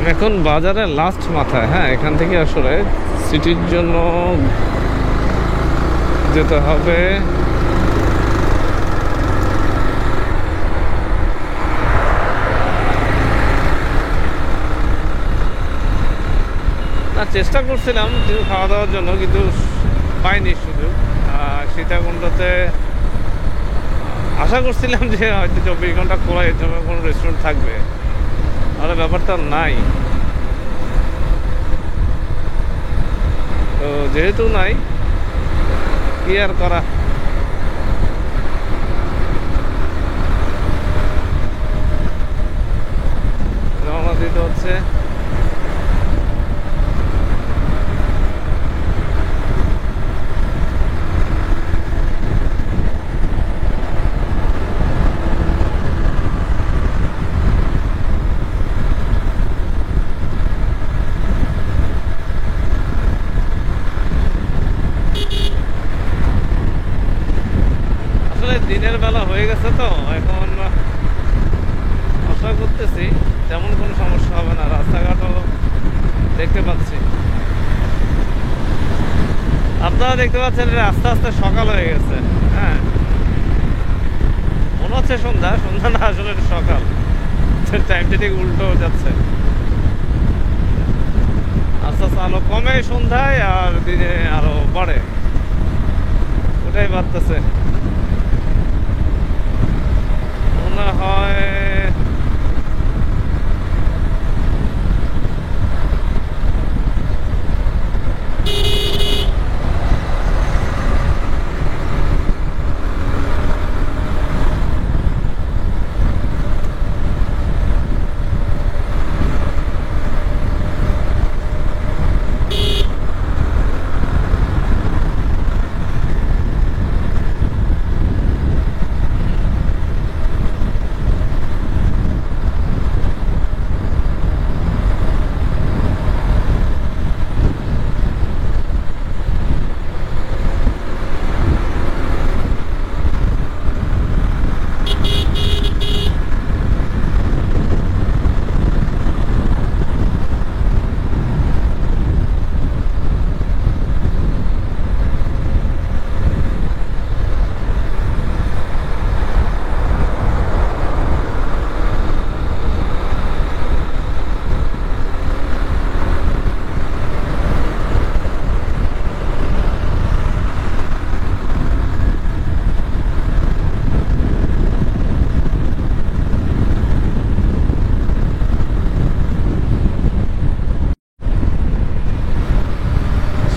এখন বাজারের লাস্ট মাথায়, হ্যাঁ, এখান থেকে আসলে সিটির জন্য যেতে হবে। না, চেষ্টা করছিলাম কিছু খাওয়া দাওয়ার জন্য, কিন্তু পাইনি সুযোগ। সীতাকুণ্ডতে আশা করছিলাম যে হয়তো 24 ঘন্টা খোলা, এর জন্য কোনো রেস্টুরেন্ট থাকবে, আর ব্যাপারটা নাই। তো যেহেতু নাই, কি আর করা। রওনা দিতে হচ্ছে। আসলে দিনের বেলা হয়ে গেছে, তো এখন আশা করতেছি তেমন কোনো সমস্যা হবে না। রাস্তাঘাটও দেখতে পাচ্ছি, আপনারা দেখতে পাচ্ছেন, আস্তে আস্তে সকাল হয়ে গেছে। হ্যাঁ, মনে হচ্ছে সন্ধ্যা, সন্ধ্যা না, আসলে এটা সকাল। টাইমটা ঠিক উল্টো যাচ্ছে। আস্তে আস্তে আলো কমে সন্ধ্যায়, আর দিনে আরো বাড়ে, ওটাই বাড়তেছে মনে হয়।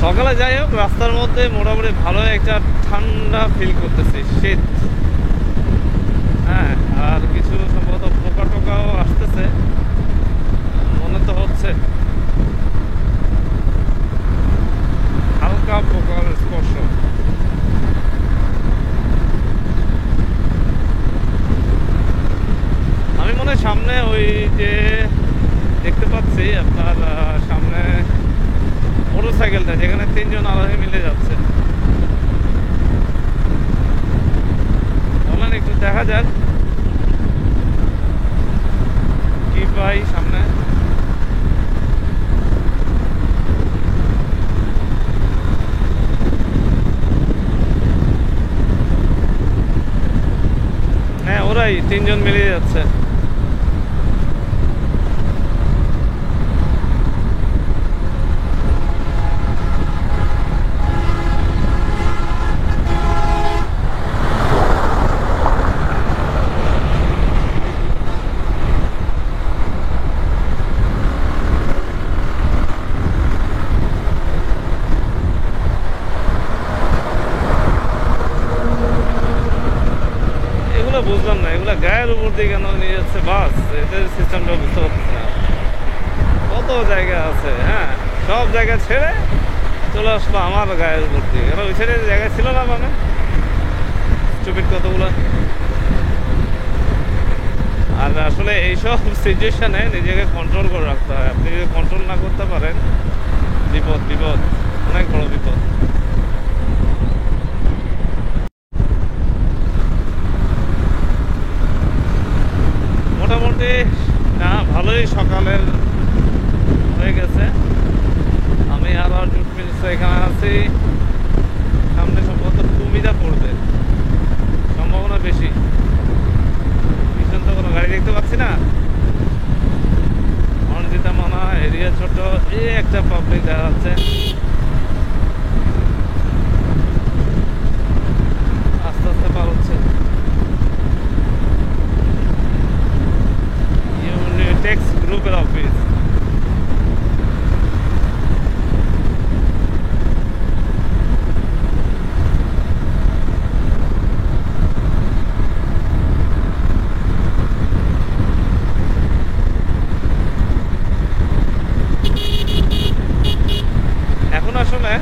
সকালে যাই হোক, রাস্তার মধ্যে মোটামুটি ভালো একটা ঠান্ডা ফিল করতেছি, শীত। হ্যাঁ, আর কিছু সম্ভবত পোকা টোকাও আসতেছে মনে তো হচ্ছে, হালকা পোকার স্পর্শ। আমি মনে হয় সামনে ওই যে দেখতে পাচ্ছি আপনার সামনে মোটর সাইকেলটা, যেখানে 3জন আলাদা মিলে যাচ্ছে। বলেন, একটু দেখা যাক কি পাই সামনে। হ্যাঁ, ওরাই 3জন মিলে যাচ্ছে। বুঝলাম না, এগুলা গায়ের উপর দিয়ে কেন নিয়ে যাচ্ছে বাস, এদের সিস্টেমটা বুঝতে পারছি না। কত জায়গা আছে, হ্যাঁ, সব জায়গা ছেড়ে চলে আসলো আমার গায়ের উপর দিয়ে। ওই ছেড়ে জায়গা ছিল না, মানে স্টুপিড কতগুলো। আর আসলে এইসব সিচুয়েশনে নিজেকে কন্ট্রোল করে রাখতে হয়। আপনি যদি কন্ট্রোল না করতে পারেন, বিপদ, বিপদ, অনেক বড় বিপদ। মোটামুটি না, ভালোই সকালের হয়ে গেছে। আমি আরো 2 মিনিট এখানে আছি। সামনে সম্ভবত কুমিরা পড়বে, সম্ভাবনা বেশি। পিছন তো কোনো গাড়ি দেখতে পাচ্ছি না, হর্ন দিতে মনে হয়। এরিয়া ছোট, এই একটা পাবলিক দেখা যাচ্ছে। আস্তে আস্তে পার হচ্ছে। ইউনিটেক্স গ্রুপের অফিস। এখন আসলে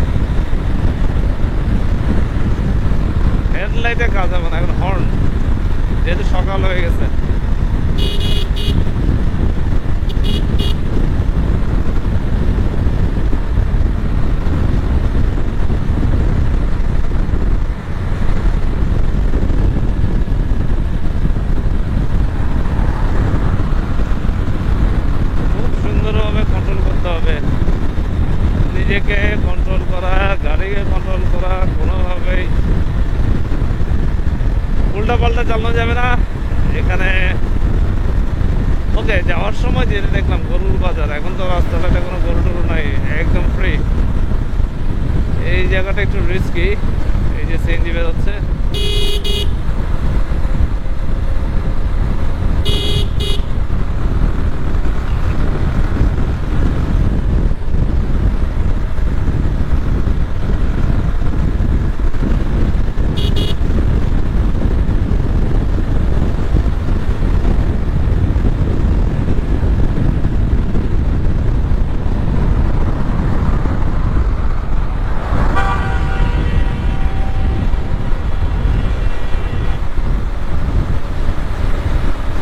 হেডলাইটে কাজ হবে না, এখন হর্ন, যেহেতু সকাল হয়ে গেছে। খুব সুন্দরভাবে কন্ট্রোল করতে হবে, নিজেকে কন্ট্রোল করা, গাড়িকে কন্ট্রোল করা। কোনোভাবেই উল্টা পাল্টা চালানো যাবে না এখানে। ওকে, যাওয়ার সময় যেটা দেখলাম গরুর বাজার, এখন তো রাস্তাঘাটে কোনো গরু টরু নাই, একদম ফ্রি। এই জায়গাটা একটু রিস্কি, এই যে সিএনজি বেরোচ্ছে।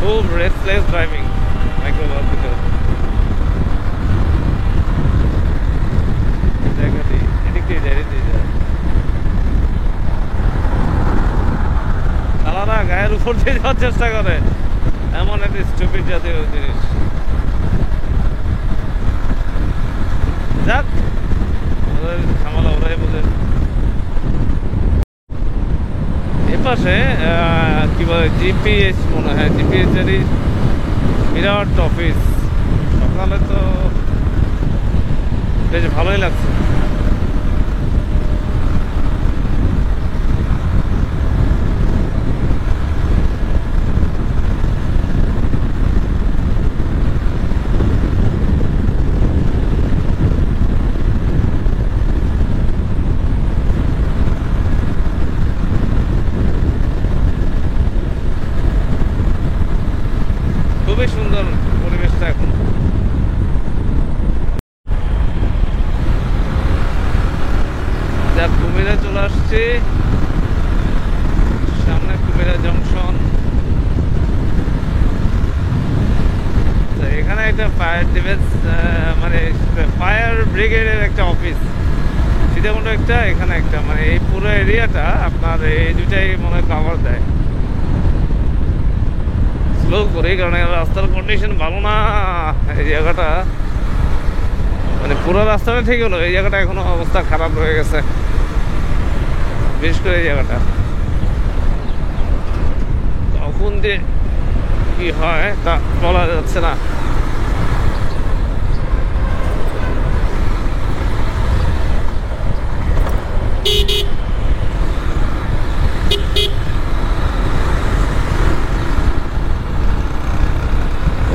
খুব রেসলেস ড্রাইভিং মাইক্রোবাস ভিতরে। জায়গাটি এদিক দিয়ে যায়, এদিক দিয়ে যায়। তারা গায়ের উপর দিয়ে যাওয়ার চেষ্টা করে, এমন একটি স্টুপিড জাতীয় জিনিস। যাক, ওদের ঝামেলা ওরাই বোঝে। এপাশে কি বলে, জিপিএস মনে হয়, জিপিএস এরই বিরাট অফিস। সকালে তো বেশ ভালোই লাগছে। খুবই সুন্দর পরিবেশটা এখন। যাক, কুমিরা চলে আসছি, সামনে কুমিরা জংশন। তো এখানে একটা ফায়ার ডিফেন্স, মানে ফায়ার ব্রিগেডের একটা অফিস, সীতাকুণ্ড একটা, এখানে একটা, মানে এই পুরো এরিয়াটা আপনার এই দুটাই মনে হয় কভার দেয়। স্লো করে, কারণ রাস্তার কন্ডিশন ভালো না এই জায়গাটা। মানে পুরো রাস্তাটা ঠিক হলো, এই জায়গাটা এখনো অবস্থা খারাপ রয়ে গেছে, বিশেষ করে এই জায়গাটা। কখন যে কি হয় তা বলা যাচ্ছে না।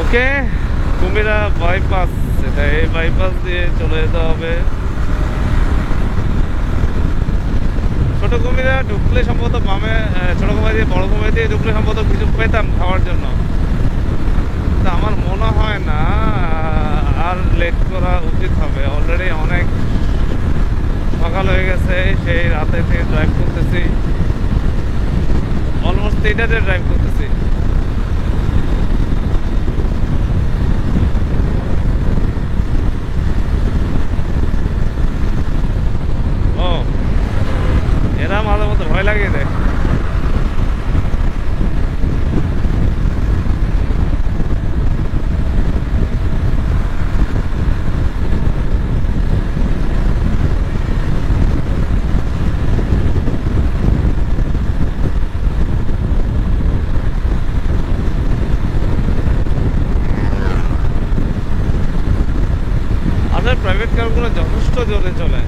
ওকে, কুমিরা বাইপাস, সেটা এই বাইপাস দিয়ে চলে যেতে হবে। ছোট কুমিরা ঢুকলে সম্ভবত বামে, ছোট কুমিরা দিয়ে বড় কুমিরা দিয়ে ঢুকলে সম্ভবত কিছু পেতাম খাওয়ার জন্য। তা আমার মনে হয় না আর লেট করা উচিত হবে। অলরেডি অনেক সকাল হয়ে গেছে, সেই রাতে থেকে ড্রাইভ করতেছি, অলমোস্ট 3টাতে ড্রাইভ করতেছি। ও, এরা মাঝে মধ্যে ভয় লাগিয়ে দেয়। প্রাইভেট কারগুলো যথেষ্ট জোরে চলে।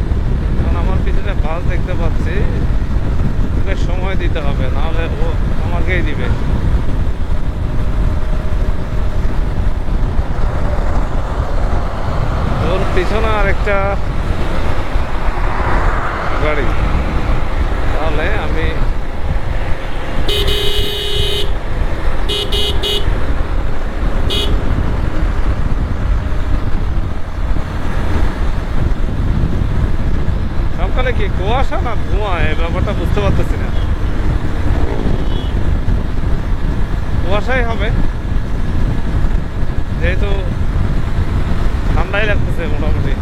কারণ আমার পিছনে বাস দেখতে পাচ্ছি, ওকে সময় দিতে হবে, নাহলে ও আমাকেই দিবে। ওর পিছনে আরেকটা গাড়ি, তাহলে আমি সকালে কি কুয়াশা না ধোঁয়া, এই ব্যাপারটা বুঝতে পারতেছি না। কুয়াশাই হবে, যেহেতু ঠান্ডাই লাগতেছে মোটামুটি।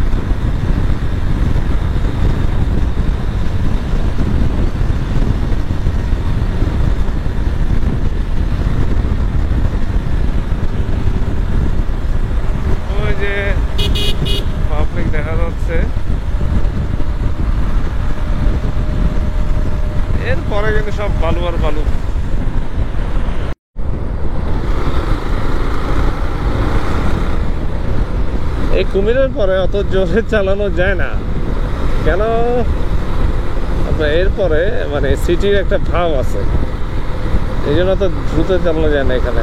ওই যে পাবলিক দেখা যাচ্ছে, এরপরে কিন্তু সব বালু আর বালু। এই কুমিরের পরে অত জোরে চালানো যায় না কেন, আপনার এরপরে মানে সিটির একটা ভাব আছে, এই জন্য তো দ্রুত চালানো যায় না এখানে।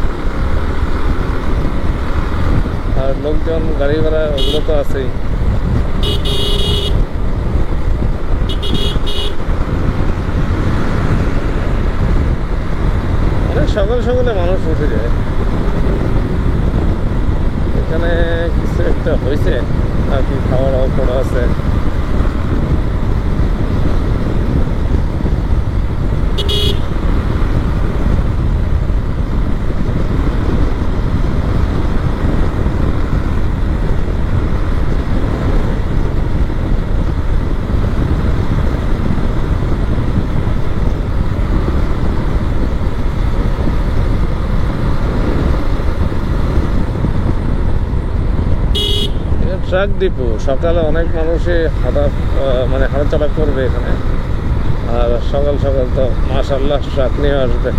আর লোকজন গাড়ি ঘোড়া ওগুলো তো আছেই। অনেক সকাল সকালে মানুষ উঠে যায়। এখানে কিছু একটা হয়েছে আর কি, খাওয়া দাওয়া করা আছে। ট্রাক ডিপো, সকালে অনেক মানুষই মানে হাঁটাচলা করবে এখানে। আর সকাল সকাল তো মাশাআল্লাহ ট্রাক নিয়ে আসবে।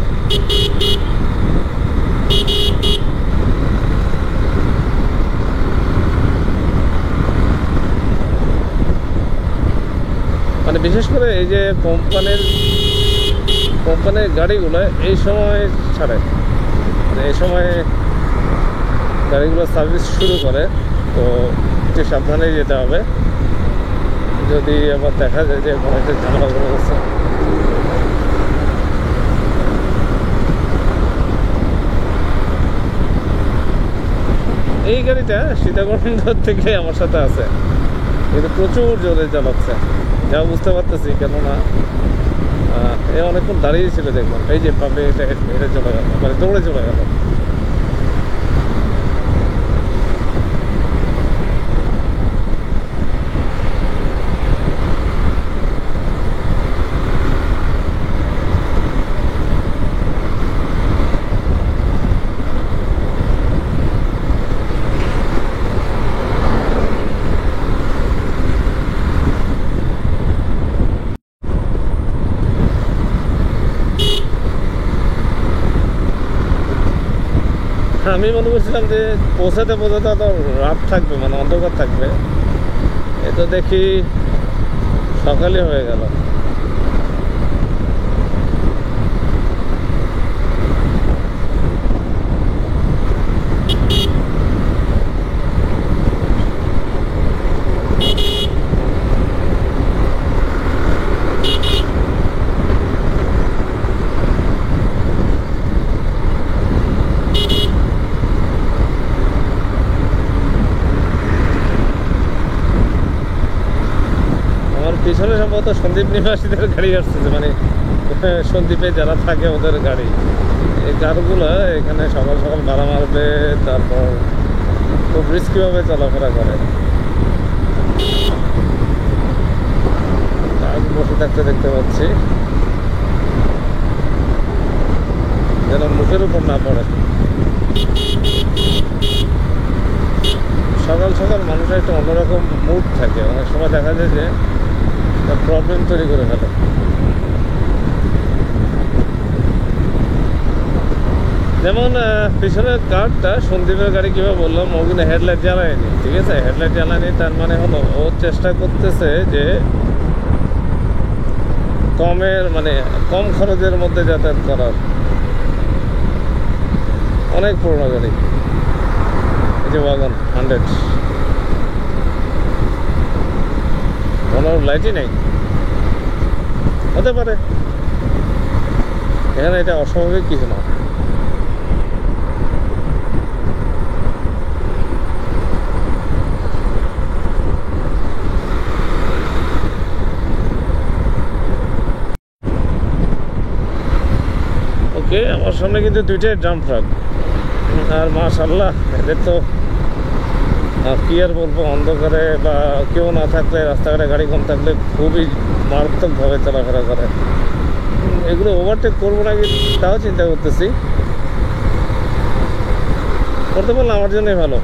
মানে বিশেষ করে এই যে কোম্পানির গাড়িগুলো এই সময় ছাড়ে, মানে এই সময় গাড়িগুলো সার্ভিস শুরু করে, তো একটু সাবধানে যেতে হবে। যদি আবার দেখা যায় যে কোনো একটা ঝামেলা করে গেছে। এই গাড়িটা সীতাকুণ্ড থেকে আমার সাথে আছে, কিন্তু প্রচুর জোরে চালাচ্ছে, যা বুঝতে পারতেছি। কেননা এ অনেকক্ষণ দাঁড়িয়ে ছিল, দেখলাম এই যে পাবে এটা হেঁটে চলে গেল, মানে দৌড়ে চলে গেল। আমি মনে করছিলাম যে পৌঁছাতে পৌঁছাতে তো রাত থাকবে, মানে অন্ধকার থাকবে, এ তো দেখি সকালই হয়ে গেল। পিছনে সম্ভবত সন্দীপ নিবাসীদের গাড়ি আসতেছে, মানে সন্দীপে যারা থাকে ওদের গাড়ি। এই কারগুলো এখানে সকাল সকাল ভাড়া মারবে, তারপর খুব রিস্কিভাবে চলাফেরা করে। বসে থাকতে দেখতে পাচ্ছি, যেন মুখের উপর না পড়ে। সকাল সকাল মানুষের একটা অন্যরকম মুড থাকে, অনেক সময় দেখা যায় যে প্রবলেম তৈরি করে ফেলে। যেমন পিছনের কারটা সন্দীপের গাড়ি কীভাবে বললাম, ও কিন্তু হেডলাইট জ্বালায়নি, ঠিক আছে? হেডলাইট জ্বালায়নি, তার মানে হলো ও চেষ্টা করতেছে যে কম খরচের মধ্যে যাতায়াত করার। অনেক পুরোনো গাড়ি, এই যে ওয়াগন 100, কোনো লাইটই নেই। হতে পারে, এখানে এটা অস্বাভাবিক কিছু না। ওকে, আমার সামনে কিন্তু দুইটাই ড্রাম ট্রাক, আর মাশাআল্লাহ এদের তো কি আর বলবো, অন্ধকারে বা কেউ না থাকলে, রাস্তাঘাটে গাড়ি কম থাকলে খুবই মারাত্মকভাবে চলাফেরা করে। এগুলো ওভারটেক করবো নাকি তাও চিন্তা করতেছি, করতে পারলে আমার জন্যই ভালো।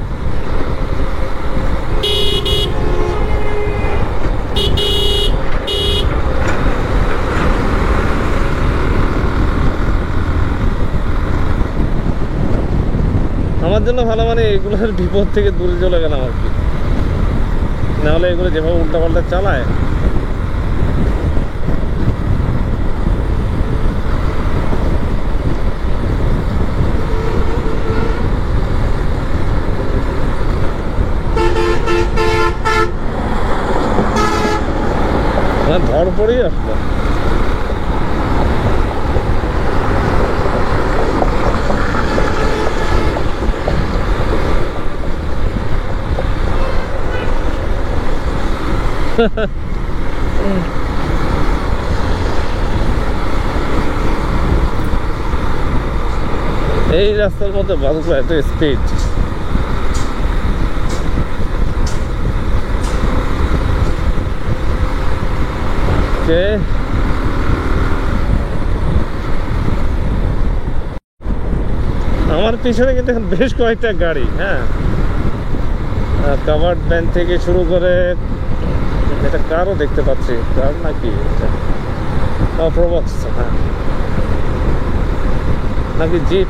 আমার জন্য ভালো মানে এগুলোর বিপদ থেকে দূরে চলে গেলাম আর কি, নাহলে এগুলো যেভাবে উল্টাপাল্টা চালায়। ধর পড়েই আসলো। এই রাস্তার মধ্যে বাসগুলো এত স্পিড, আমার পিছনে কিন্তু এখন বেশ কয়েকটা গাড়ি, হ্যাঁ, কাভার্ড ভ্যান থেকে শুরু করে, এটা কারও দেখতে পাচ্ছি, কার নাকি এটা প্রবক্স, হ্যাঁ, নাকি জিপ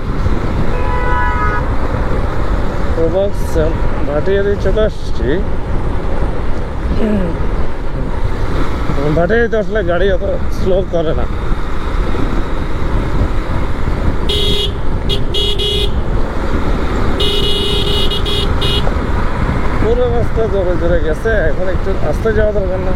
প্রবক্স। ভাটিয়ারি চলে আসছি, ভাটিয়ারিতে আসলে গাড়ি অত স্লো করে না। পুরো রাস্তা জোরে জোরে গেছে, এখন একটু আস্তে যাওয়া দরকার না?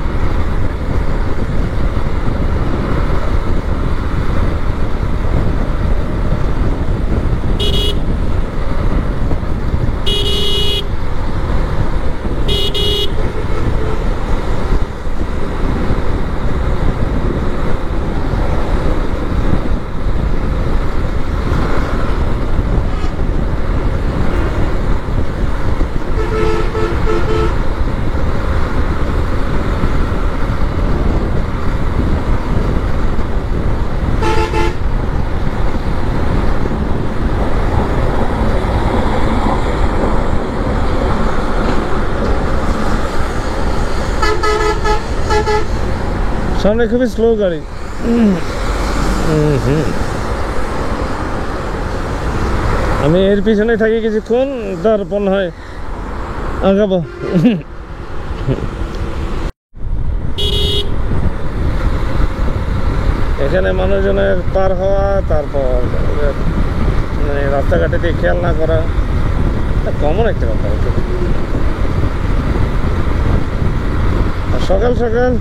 সামনে খুবই স্লো গাড়ি। আমি এর পিছনে থাকি কিছুক্ষণ, তারপর হয় আগাবো। এখানে মানুষজনের পার হওয়া, তারপর মানে রাস্তাঘাটে দিয়ে খেয়াল না করা কমন একটা কথা। আর সকাল সকাল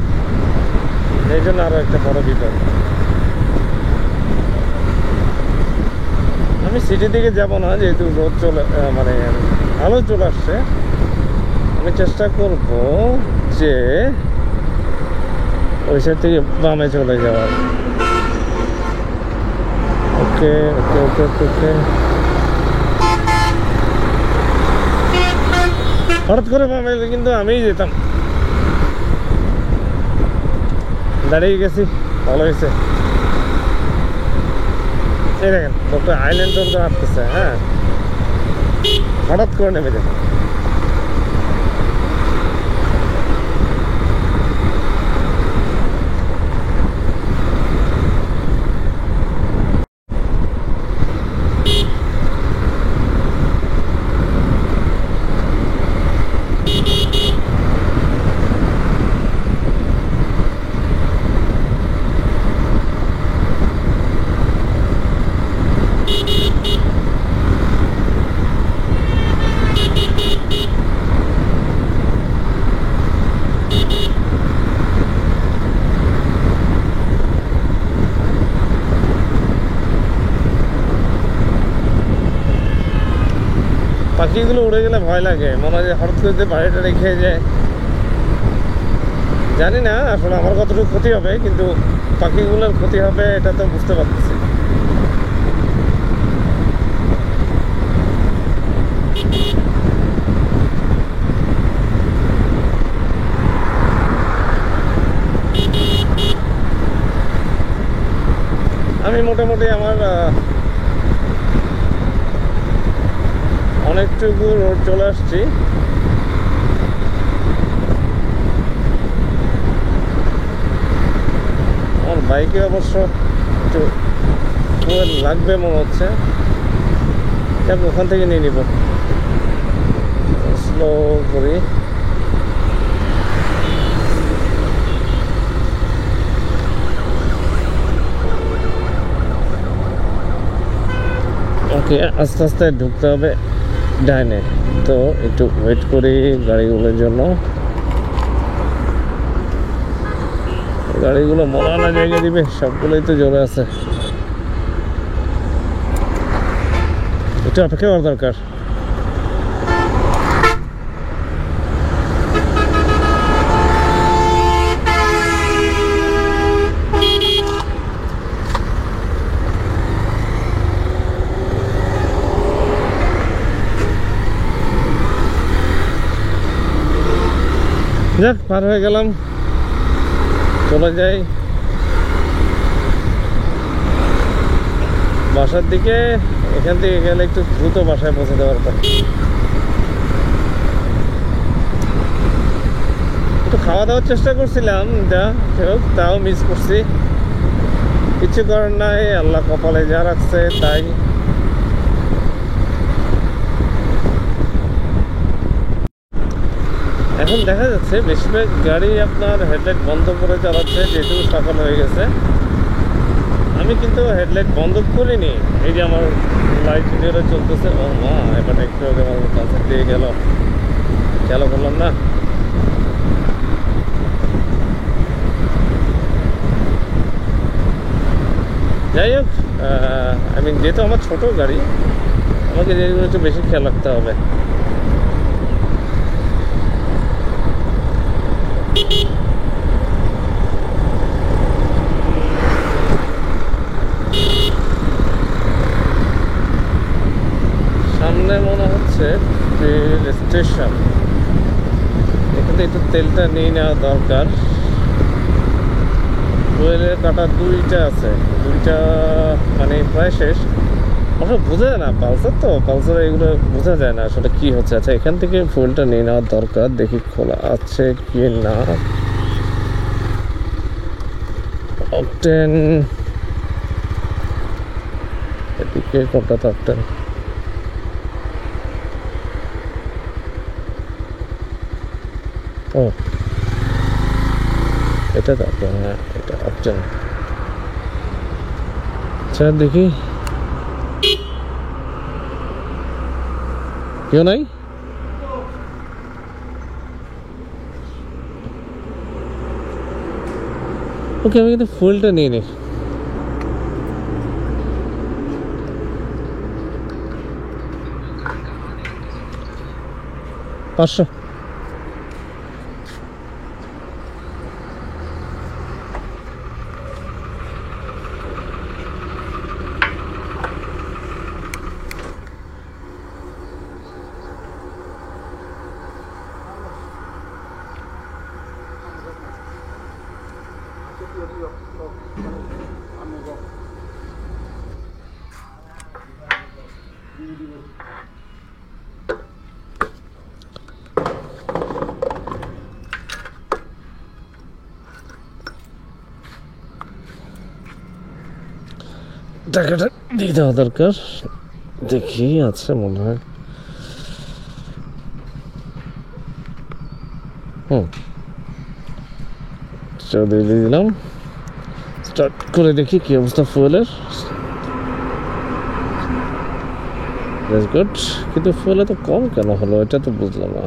এই জন্য আরো একটা বড় বিপদ। আমি সিটির দিকে যাবো না, যেহেতু রোদ চলে মানে আলো চলে আসছে। আমি চেষ্টা করব যে ওই সাইড থেকে বামে চলে যাওয়ার। ওকে ওকে ওকে ওকে ওকে। হঠাৎ করে বামে কিন্তু আমিই যেতাম, দাঁড়িয়ে গেছি, ভালো হয়েছে। এই দেখেন ডক্টর আইল্যান্ড রোড আসতেছে, হ্যাঁ, হঠাৎ করে নেমে যাবে। পাখিগুলো উড়ে গেলে ভয় লাগে, মনে হয় যে হঠাৎ করে বাড়িটা রেখে যায়। জানি না আসলে আমার কতটুকু ক্ষতি হবে, কিন্তু পাখিগুলোর ক্ষতি হবে এটা তো বুঝতে পারতেছি। আমি মোটামুটি আমার অনেকটুকু রোড চলে আসছি। আমার বাইকে অবশ্য একটু ফুয়েল লাগবে মনে হচ্ছে, যাক ওখান থেকে নিয়ে নিব। স্লো করি। ওকে, আস্তে আস্তে ঢুকতে হবে ডাইনে, তো একটু ওয়েট করি গাড়িগুলোর জন্য। গাড়িগুলো মরানা জায়গা দিবে, সবগুলোই তো জোরে আছে, একটু অপেক্ষা করা দরকার। যাক, পার হয়ে গেলাম, চলে যাই বাসার দিকে। এখান থেকে গেলে একটু দ্রুত বাসায় পৌঁছাতে পারবো। একটু খাওয়া দাওয়ার চেষ্টা করছিলাম, তাও মিস করছি। কিছু করার নাই, আল্লাহ কপালে যা রাখছে তাই। এখন দেখা যাচ্ছে বেশিরভাগ গাড়ি আপনার হেডলাইট বন্ধ করে চালাচ্ছে, যেহেতু সকাল হয়ে গেছে। আমি কিন্তু হেডলাইট বন্ধ করিনি, এই যে আমার লাইট ক্লিয়ারে চলতেছে। ও মা, এবার একটু আগে আমার কাছে দিয়ে গেল, খেয়াল করলাম না। যাই হোক, যেহেতু আমার ছোট গাড়ি, আমাকে যেগুলো একটু বেশি খেয়াল রাখতে হবে। সামনে মনে হচ্ছে রেল স্টেশন, এখানে একটু তেলটা নিয়ে নেওয়া দরকার। ফুয়েলের কাটা দুইটা আছে, দুইটা মানে প্রায় শেষ। আসলে বোঝা যায় না, পালসার তো, পালসার এগুলো বোঝা যায় না আসলে কি হচ্ছে। আচ্ছা, এখান থেকে ফুয়েলটা নিয়ে নেওয়া দরকার, দেখি খোলা আছে কি না। অকটেন এদিকে কটা অকটেন, ও এটা তো, হ্যাঁ এটা অকটেন। আচ্ছা দেখি, কেউ নাই। ওকে, আমি কিন্তু ফুলটা নিয়ে নিই। পাঁচশো। টাকাটা দিয়ে দেওয়া দরকার, দেখি আছে মনে হয়। দিয়ে দিলাম, স্টার্ট করে দেখি কি অবস্থা ফুয়েলের। গুড, কিন্তু ফুয়েলে তো কম কেন হলো, এটা তো বুঝলাম না।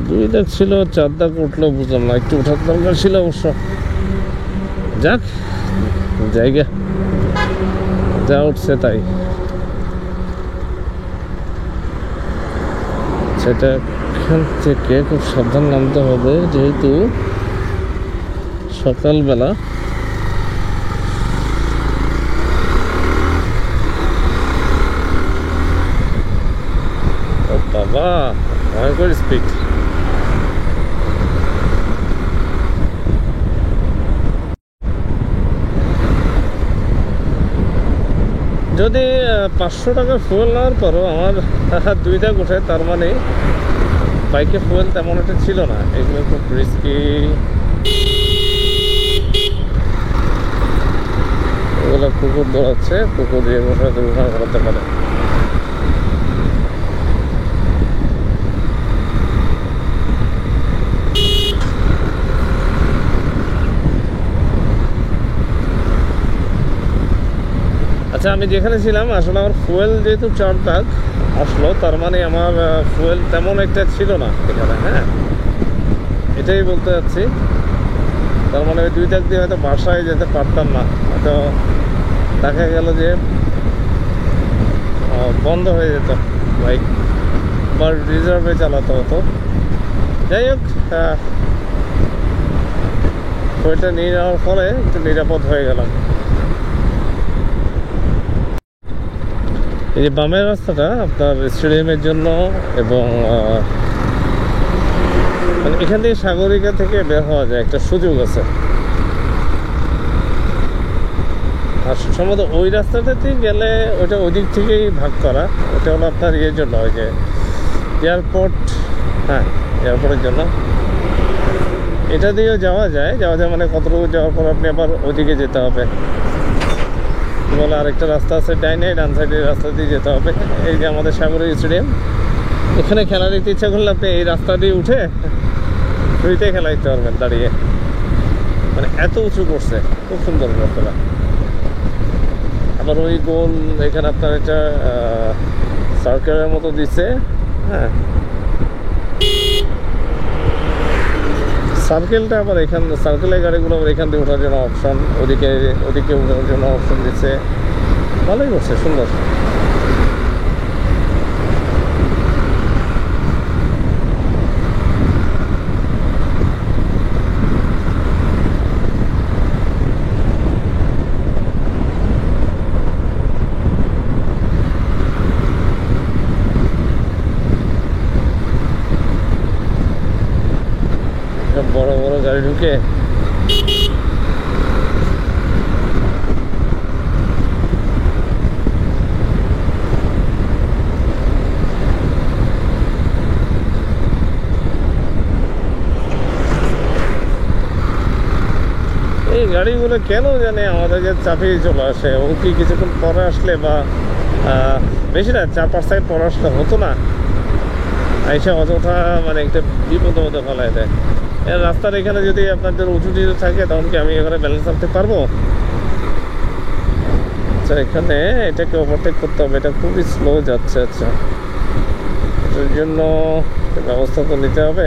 দুই দাগ ছিল, 4 দাগ উঠলো, বুঝলাম না, একটু ওঠার দরকার ছিল অবশ্য। যাক, জায়গা যা উঠছে তাই। সেটা এখান থেকে খুব সাবধান নামতে হবে, যেহেতু সকালবেলা। ও বাবা, ভয়ঙ্কর স্পিড। যদি 500 টাকা ফুয়েল নেওয়ার পরও আমার 2 দাগ ওঠে, তার মানে বাইকে ফুয়েল তেমন একটা ছিল না। এগুলো খুব রিস্কি। ওগুলো কুকুর দৌড়াচ্ছে, কুকুর দিয়ে বসে দুর্ঘটনা ঘটাতে পারে। আচ্ছা, আমি যেখানে ছিলাম আসলে আমার ফুয়েল যেহেতু 4 দাগ আসলো, তার মানে আমার ফুয়েল তেমন একটা ছিল না এখানে। হ্যাঁ, এটাই বলতে যাচ্ছি। তার মানে ওই 2 দাগ দিয়ে হয়তো বাসায় যেতে পারতাম না, হয়তো দেখা গেল যে বন্ধ হয়ে যেত বাইক, বা রিজার্ভে চালাতে হতো। যাই হোক, ফুয়েলটা নিয়ে যাওয়ার ফলে একটু নিরাপদ হয়ে গেলাম। এই যে বামের রাস্তাটা আপনার স্টেডিয়ামের জন্য, এবং মানে এখান থেকে সাগরিকা থেকে বের হওয়া যায়, একটা সুযোগ আছে। আর সম্ভবত ওই রাস্তাটাতে গেলে ওইটা ওই দিক থেকেই ভাগ করা। ওটা হলো আপনার ইয়ের জন্য, ওই যে এয়ারপোর্ট। হ্যাঁ, এয়ারপোর্টের জন্য এটা দিয়েও যাওয়া যায় মানে কতটুকু যাওয়ার পর আপনি আবার ওইদিকে যেতে হবে। বলে আরেকটা রাস্তা আছে ডাইনে, ডান সাইডের রাস্তা দিয়ে যেতে হবে। এই যে আমাদের সাগরিকা স্টেডিয়াম, এখানে খেলা দেখতে ইচ্ছা করলে আপনি এই রাস্তা দিয়ে উঠে ফ্রিতে খেলা দিতে পারবেন দাঁড়িয়ে। মানে এত উঁচু করছে, খুব সুন্দর রাস্তাটা। আবার ওই গোল এখানে আপনার এটা সার্কেলের মতো দিচ্ছে। হ্যাঁ, সার্কেলটা আবার এখান, সার্কেলের গাড়িগুলো আবার এখান দিয়ে ওঠার জন্য অপশন, ওদিকে ওঠার জন্য অপশন দিচ্ছে। ভালোই করছে, সুন্দর। বড় বড় গাড়ি ঢুকে। এই গাড়িগুলো কেন জানে আমাদেরকে চাপিয়ে চলে আসে। ও কি কিছুক্ষণ পরে আসলে বা বেশি না 4-5 সেকেন্ড পরে আসলে হতো না, আইসা অযথা মানে একটা বিপদের মধ্যে ফেলায় দেয়। রাস্তার এখানে যদি আপনাদের উঁচু নিচু থাকে, তখন কি আমি এখানে ব্যালেন্স রাখতে পারবো? আচ্ছা, এখানে এটাকে ওভারটেক করতে হবে, এটা খুবই স্লো যাচ্ছে। আচ্ছা, এটার জন্য ব্যবস্থা তো নিতে হবে।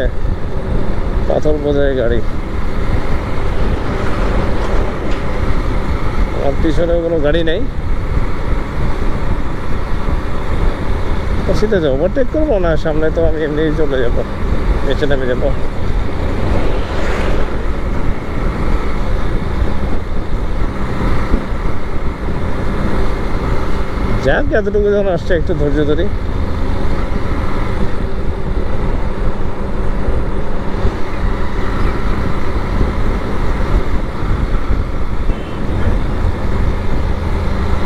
পাথর বোঝাই গাড়ি, আমার পিছনেও কোনো গাড়ি নেই। সিধে যাবো, ওভারটেক করবো না, সামনে তো আমি এমনি চলে যাবো, নিচে নেমে যাবো। যাক, এতটুকু যখন আসছে একটু ধৈর্য ধরি।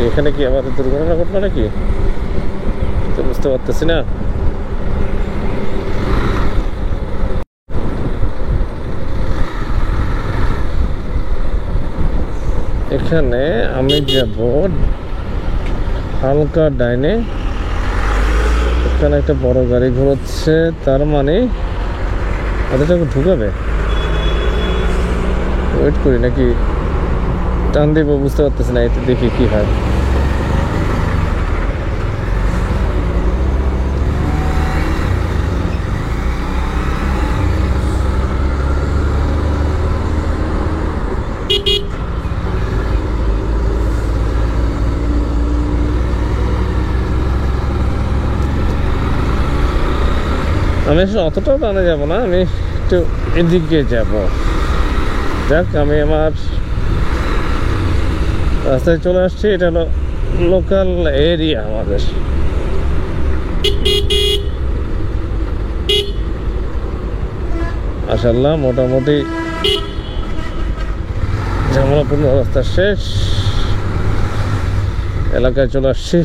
এখানে কি আবার দুর্ঘটনা ঘটলো নাকি তো বুঝতে পারতেছি না। এখানে আমি যাব হালকা ডাইনে, এখানে একটা বড় গাড়ি ঘুরছে, তার মানে ওদেরটাকে ঢুকাবে। ওয়েট করি নাকি টান দিব, বুঝতে পারতেছি না। এতে দেখি কি হয়। আমি আসলে অতটাও টানে যাবো না, আমি একটু এদিকে যাব। যাক, আমি আমার রাস্তায় চলে আসছি। এটা হলো লোকাল এরিয়া আমাদের। মাশাআল্লাহ, মোটামুটি ঝামেলাপূর্ণ রাস্তা শেষ, এলাকায় চলে আসছি।